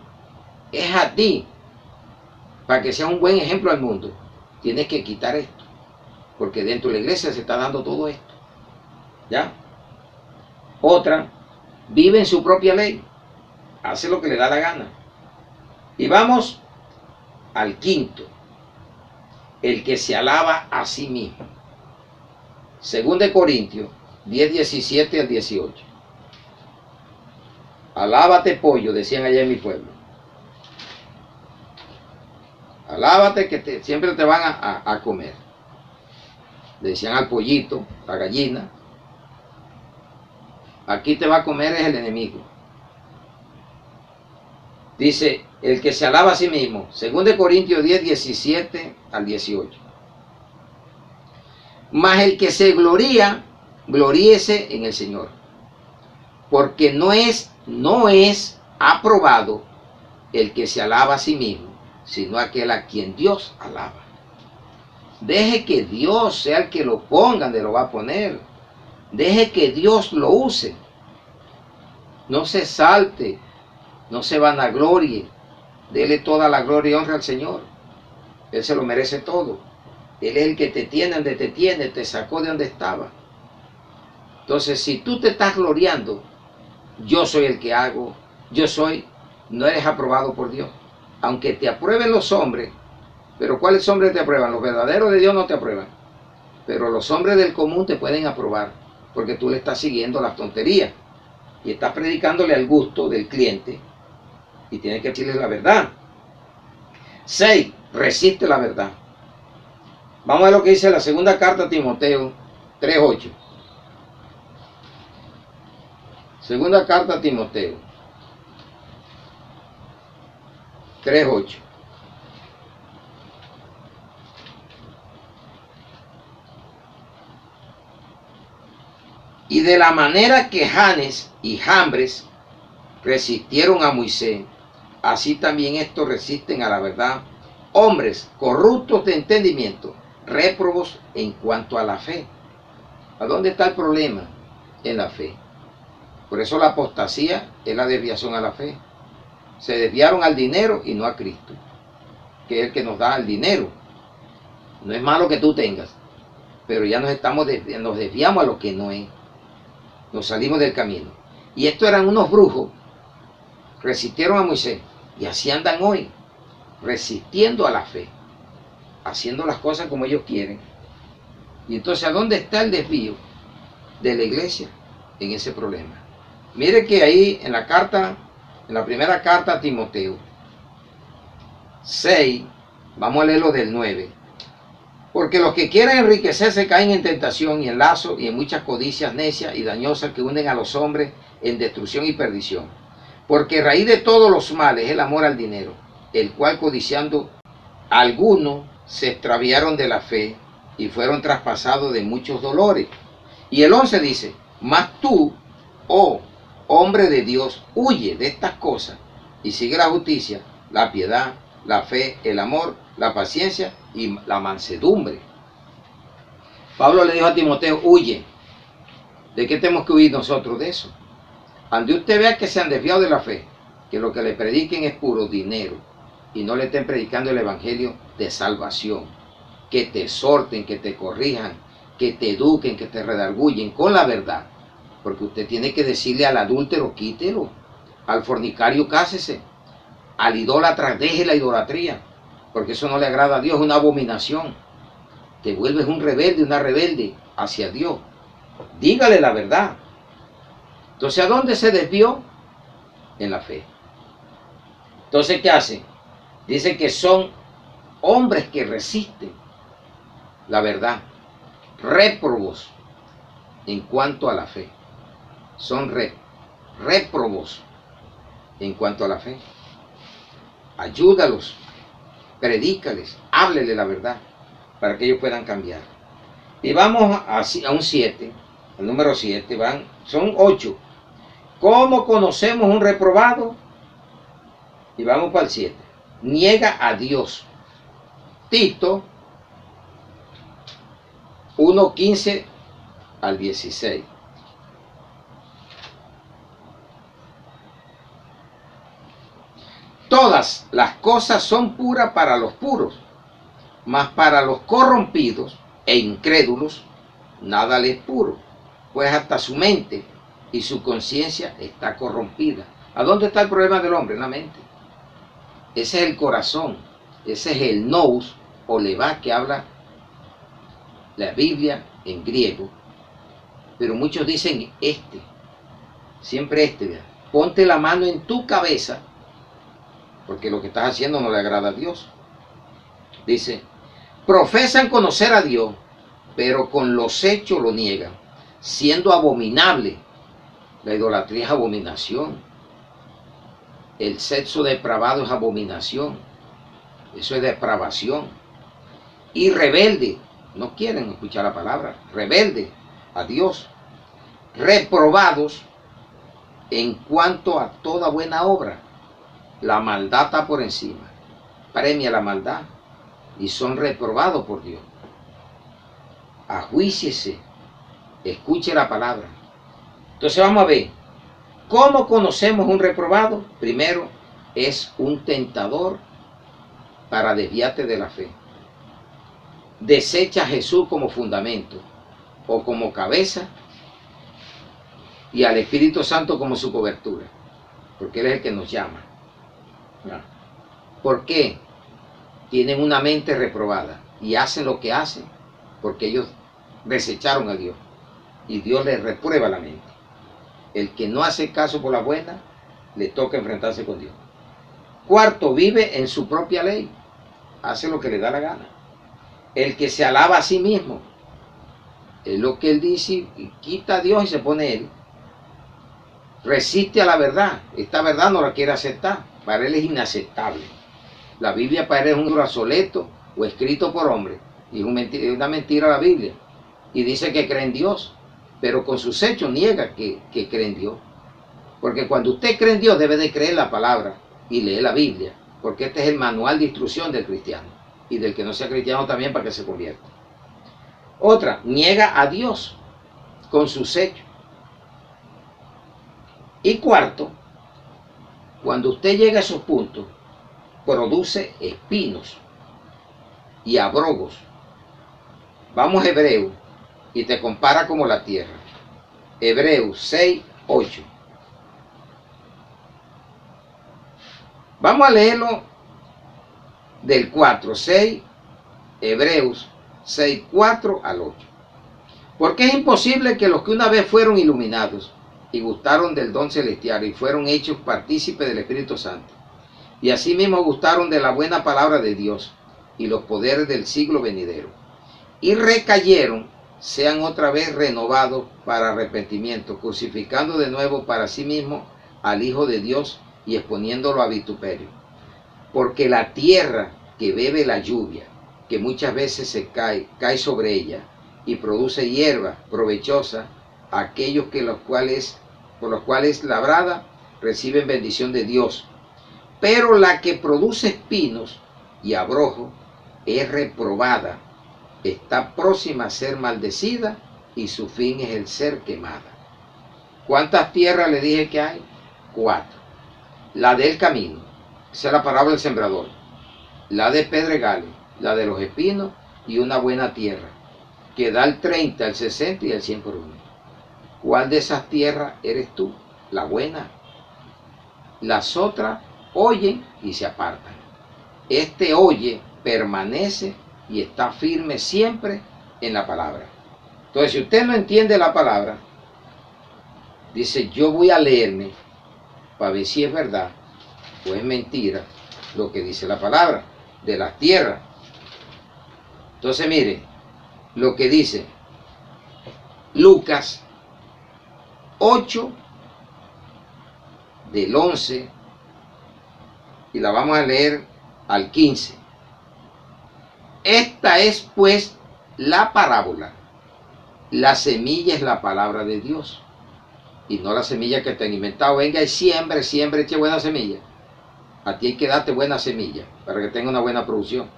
Es a ti. Para que seas un buen ejemplo al mundo, tienes que quitar esto. Porque dentro de la iglesia se está dando todo esto. ¿Ya? Otra, vive en su propia ley. Hace lo que le da la gana. Y vamos al quinto. El que se alaba a sí mismo. 2 Corintios 10, 17 al 18. Alábate, pollo, decían allá en mi pueblo. Alábate que siempre te van a comer. Le decían al pollito, la gallina. Aquí te va a comer es el enemigo. Dice, el que se alaba a sí mismo. 2 Corintios 10, 17 al 18. Mas el que se gloría, gloríese en el Señor. Porque no es aprobado el que se alaba a sí mismo, sino aquel a quien Dios alaba. Deje que Dios sea el que lo ponga donde lo va a poner. Deje que Dios lo use. No se salte, no se vanaglorie. Dele toda la gloria y honra al Señor. Él se lo merece todo. Él es el que te tiene donde te tiene, te sacó de donde estaba. Entonces, si tú te estás gloriando, yo soy el que hago, yo soy, no eres aprobado por Dios. Aunque te aprueben los hombres, pero ¿cuáles hombres te aprueban? Los verdaderos de Dios no te aprueban. Pero los hombres del común te pueden aprobar, porque tú le estás siguiendo las tonterías y estás predicándole al gusto del cliente y tienes que decirle la verdad. 6. Resiste la verdad. Vamos a ver lo que dice la segunda carta a Timoteo 3:8. Segunda carta a Timoteo 3:8. Y de la manera que Janes y Jambres resistieron a Moisés, así también estos resisten a la verdad, hombres corruptos de entendimiento, réprobos en cuanto a la fe. ¿A dónde está el problema? En la fe. Por eso la apostasía es la desviación a la fe. Se desviaron al dinero y no a Cristo, que es el que nos da el dinero. No es malo que tú tengas, pero ya nos desviamos a lo que no es. Nos salimos del camino. Y estos eran unos brujos, resistieron a Moisés, y así andan hoy, resistiendo a la fe, haciendo las cosas como ellos quieren. Y entonces, ¿a dónde está el desvío de la iglesia? En ese problema. Mire que ahí en la carta, en la primera carta a Timoteo 6, vamos a leerlo del 9. Porque los que quieren enriquecerse caen en tentación y en lazo y en muchas codicias necias y dañosas que hunden a los hombres en destrucción y perdición. Porque raíz de todos los males es el amor al dinero, el cual codiciando algunos se extraviaron de la fe y fueron traspasados de muchos dolores. Y el 11 dice, mas tú, oh hombre de Dios, huye de estas cosas y sigue la justicia, la piedad, la fe, el amor, la paciencia y la mansedumbre. Pablo le dijo a Timoteo, huye. ¿De qué tenemos que huir nosotros de eso? Ande usted vea que se han desviado de la fe, que lo que le prediquen es puro dinero y no le estén predicando el evangelio de salvación, que te exhorten, que te corrijan, que te eduquen, que te redargullen con la verdad, porque usted tiene que decirle al adúltero, quítelo, al fornicario, cásese, al idólatra, deje la idolatría, porque eso no le agrada a Dios, es una abominación. Te vuelves un rebelde, una rebelde hacia Dios. Dígale la verdad. Entonces, ¿a dónde se desvió? En la fe. Entonces, ¿qué hacen? Dice que son hombres que resisten la verdad, réprobos en cuanto a la fe. Son réprobos en cuanto a la fe. Ayúdalos, predícales, háblele la verdad para que ellos puedan cambiar. Y vamos a un 7, el número 7, son 8. ¿Cómo conocemos un reprobado? Y vamos para el 7. Niega a Dios. Tito 1:15 al 16. Todas las cosas son puras para los puros, mas para los corrompidos e incrédulos nada les es puro, pues hasta su mente y su conciencia está corrompida. ¿A dónde está el problema del hombre? En la mente. Ese es el corazón, ese es el nous o levá que habla la Biblia en griego, pero muchos dicen siempre ¿verdad? Ponte la mano en tu cabeza, porque lo que estás haciendo no le agrada a Dios. Dice, profesan conocer a Dios, pero con los hechos lo niegan, siendo abominable. La idolatría es abominación. El sexo depravado es abominación. Eso es depravación. Y rebelde, no quieren escuchar la palabra, rebelde a Dios. Reprobados en cuanto a toda buena obra. La maldad está por encima, premia la maldad y son reprobados por Dios. Ajuíciese, escuche la palabra. Entonces vamos a ver, ¿cómo conocemos un reprobado? Primero, es un tentador para desviarte de la fe. desecha a Jesús como fundamento o como cabeza y al Espíritu Santo como su cobertura, porque Él es el que nos llama. ¿Por qué? Tienen una mente reprobada y hacen lo que hacen porque ellos desecharon a Dios y Dios les reprueba la mente. El que no hace caso por la buena, le toca enfrentarse con Dios. Cuarto, vive en su propia ley, hace lo que le da la gana. El que se alaba a sí mismo, es lo que él dice, y quita a Dios y se pone él. Resiste a la verdad, esta verdad no la quiere aceptar, para él es inaceptable. La Biblia para él es un libro obsoleto o escrito por hombre, y es una mentira la Biblia. Y dice que cree en Dios, pero con sus hechos niega que cree en Dios. Porque cuando usted cree en Dios debe de creer la palabra y leer la Biblia, porque este es el manual de instrucción del cristiano y del que no sea cristiano también para que se convierta. Otra, niega a Dios con sus hechos. Y cuarto, cuando usted llega a esos puntos, produce espinos y abrogos. Vamos a Hebreos y te compara como la tierra. Hebreos 6, 8. Vamos a leerlo del 4, 6, Hebreos 6, 4 al 8. Porque es imposible que los que una vez fueron iluminados y gustaron del don celestial y fueron hechos partícipes del Espíritu Santo, y asimismo gustaron de la buena palabra de Dios y los poderes del siglo venidero, y recayeron, sean otra vez renovados para arrepentimiento, crucificando de nuevo para sí mismo al Hijo de Dios y exponiéndolo a vituperio. Porque la tierra que bebe la lluvia, que muchas veces se cae sobre ella y produce hierba provechosa, aquellos por los cuales labrada reciben bendición de Dios. Pero la que produce espinos y abrojo es reprobada, está próxima a ser maldecida y su fin es el ser quemada. ¿Cuántas tierras le dije que hay? 4. La del camino, esa es la parábola del sembrador. La de pedregales, la de los espinos y una buena tierra, que da el 30, el 60 y el 100 por uno. ¿Cuál de esas tierras eres tú? La buena. Las otras oyen y se apartan. Este oye, permanece y está firme siempre en la palabra. Entonces, si usted no entiende la palabra, dice, yo voy a leerme para ver si es verdad o es mentira lo que dice la palabra de las tierras. Entonces, mire, lo que dice Lucas 8, del 11, y la vamos a leer al 15. Esta es pues la parábola. La semilla es la palabra de Dios y no la semilla que te han inventado. Venga y siembre, eche buena semilla. A ti hay que darte buena semilla para que tenga una buena producción.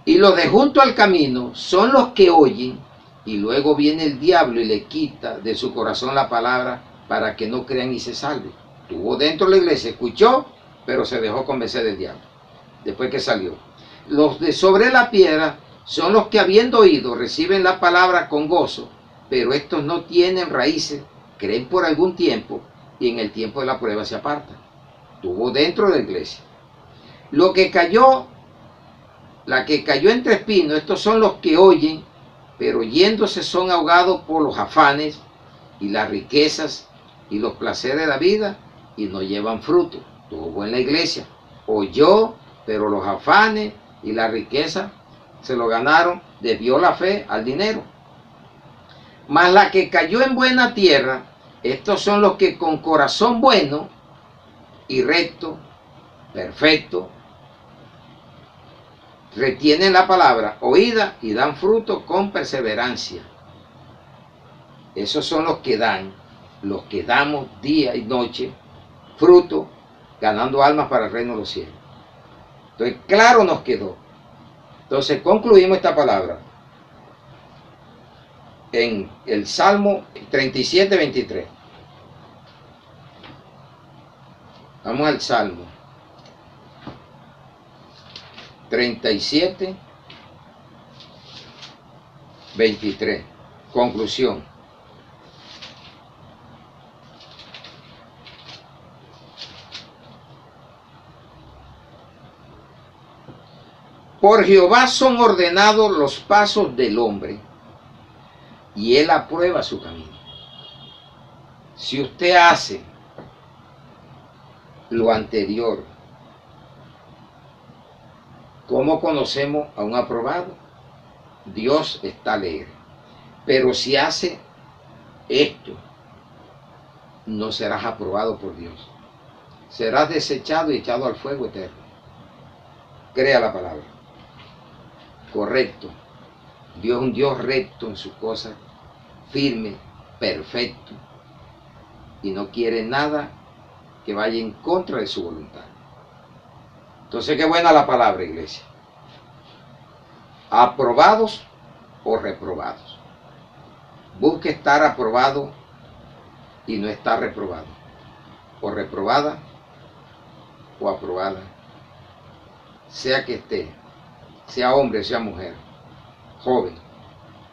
Y los de junto al camino son los que oyen y luego viene el diablo y le quita de su corazón la palabra para que no crean y se salven. Estuvo dentro de la iglesia, escuchó, pero se dejó convencer del diablo después que salió. Los de sobre la piedra son los que habiendo oído reciben la palabra con gozo, pero estos no tienen raíces, creen por algún tiempo y en el tiempo de la prueba se apartan. Estuvo dentro de la iglesia. La que cayó entre espinos, estos son los que oyen, pero yéndose son ahogados por los afanes y las riquezas y los placeres de la vida y no llevan fruto. Estuvo en la iglesia, oyó, pero los afanes y la riqueza se lo ganaron, desvió la fe al dinero. Mas la que cayó en buena tierra, estos son los que con corazón bueno y recto, perfecto, retienen la palabra oída y dan fruto con perseverancia. Esos son los que damos día y noche fruto, ganando almas para el reino de los cielos. Entonces, claro nos quedó. Entonces, concluimos esta palabra en el Salmo 37, 23. Vamos al Salmo 37, 23. Conclusión. Por Jehová son ordenados los pasos del hombre, y él aprueba su camino. Si usted hace lo anterior, ¿cómo conocemos a un aprobado? Dios está alegre. Pero si hace esto, no serás aprobado por Dios. Serás desechado y echado al fuego eterno. Crea la palabra. Correcto. Dios es un Dios recto en sus cosas, firme, perfecto, y no quiere nada que vaya en contra de su voluntad. Entonces, qué buena la palabra, iglesia. Aprobados o reprobados. Busque estar aprobado y no estar reprobado. O reprobada o aprobada. Sea que esté, sea hombre, sea mujer, joven,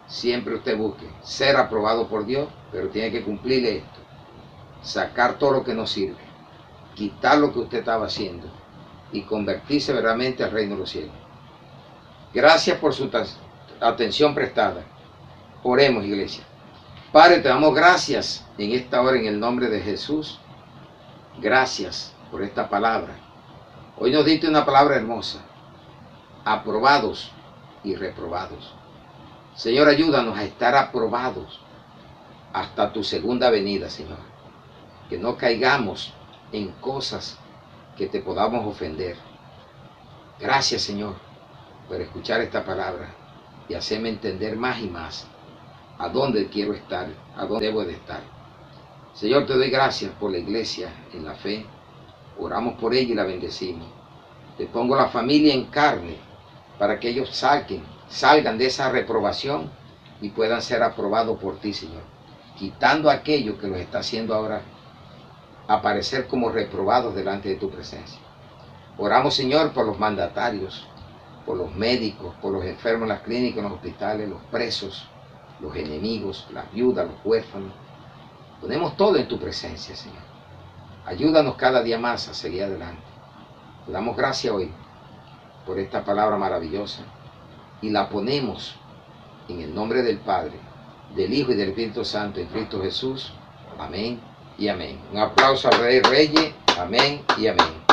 siempre usted busque ser aprobado por Dios, pero tiene que cumplirle esto. Sacar todo lo que no sirve, quitar lo que usted estaba haciendo y convertirse verdaderamente al reino de los cielos. Gracias por su atención prestada. Oremos, iglesia. Padre, te damos gracias en esta hora en el nombre de Jesús. Gracias por esta palabra. Hoy nos diste una palabra hermosa. Aprobados y reprobados. Señor, ayúdanos a estar aprobados hasta tu segunda venida, Señor. Que no caigamos en cosas que te podamos ofender. Gracias, Señor, por escuchar esta palabra y hacerme entender más y más a dónde quiero estar, a dónde debo de estar. Señor, te doy gracias por la iglesia en la fe. Oramos por ella y la bendecimos. Te pongo la familia en carne para que ellos salgan de esa reprobación y puedan ser aprobados por ti, Señor. Quitando aquello que los está haciendo ahora aparecer como reprobados delante de tu presencia. Oramos, Señor, por los mandatarios, por los médicos, por los enfermos en las clínicas, en los hospitales, los presos, los enemigos, las viudas, los huérfanos. Ponemos todo en tu presencia, Señor. Ayúdanos cada día más a seguir adelante. Te damos gracias hoy por esta palabra maravillosa y la ponemos en el nombre del Padre, del Hijo y del Espíritu Santo en Cristo Jesús. Amén y amén. Un aplauso al Rey Reyes. Amén y amén.